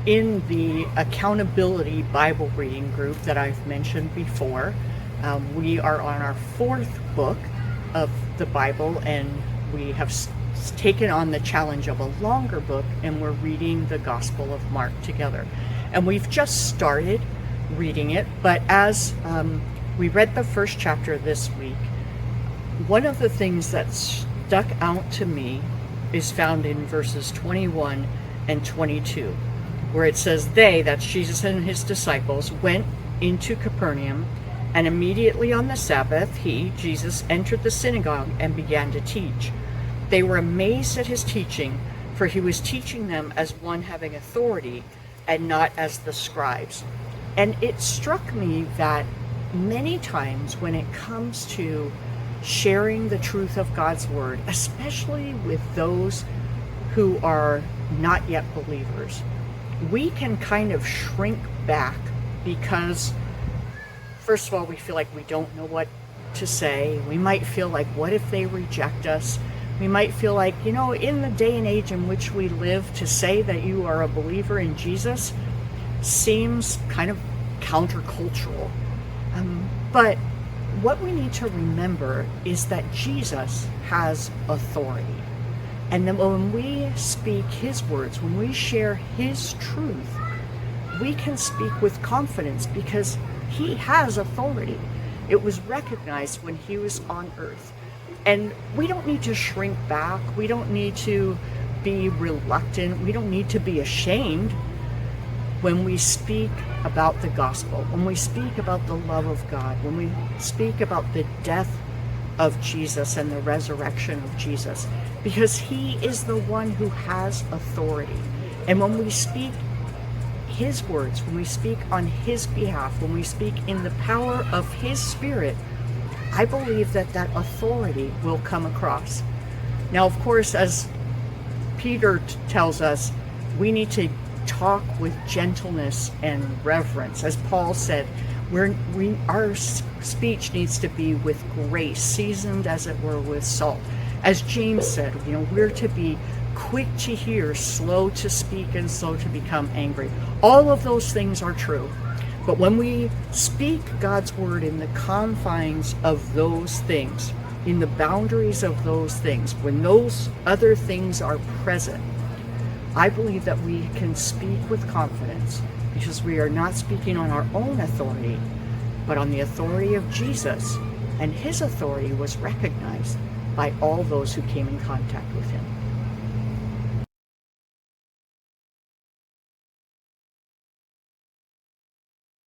in the accountability Bible reading group that I've mentioned before. We are on our fourth book of the Bible, and we have taken on the challenge of a longer book, and we're reading the Gospel of Mark together. And we've just started reading it, but as we read the first chapter this week, one of the things that stuck out to me is found in verses 21 and 22, where it says, "They," that's Jesus and his disciples, "went into Capernaum, and immediately on the Sabbath, he, Jesus, entered the synagogue and began to teach. They were amazed at his teaching, for he was teaching them as one having authority and not as the scribes." And it struck me that many times when it comes to sharing the truth of God's word, especially with those who are not yet believers, we can kind of shrink back because, first of all, we feel like we don't know what to say. We might feel like, what if they reject us? We might feel like, in the day and age in which we live, to say that you are a believer in Jesus seems kind of countercultural. But what we need to remember is that Jesus has authority. And then when we speak his words, when we share his truth, we can speak with confidence because he has authority. It was recognized when he was on earth. And we don't need to shrink back. We don't need to be reluctant. We don't need to be ashamed when we speak about the gospel, when we speak about the love of God, when we speak about the death of Jesus and the resurrection of Jesus, because he is the one who has authority. And when we speak his words, when we speak on his behalf, when we speak in the power of his Spirit, I believe that that authority will come across. Now, of course, as Peter tells us, we need to talk with gentleness and reverence. As Paul said, our speech needs to be with grace, seasoned as it were with salt. As James said, we're to be quick to hear, slow to speak, and slow to become angry. All of those things are true. But when we speak God's word in the confines of those things, in the boundaries of those things, when those other things are present, I believe that we can speak with confidence because we are not speaking on our own authority, but on the authority of Jesus. And his authority was recognized by all those who came in contact with him.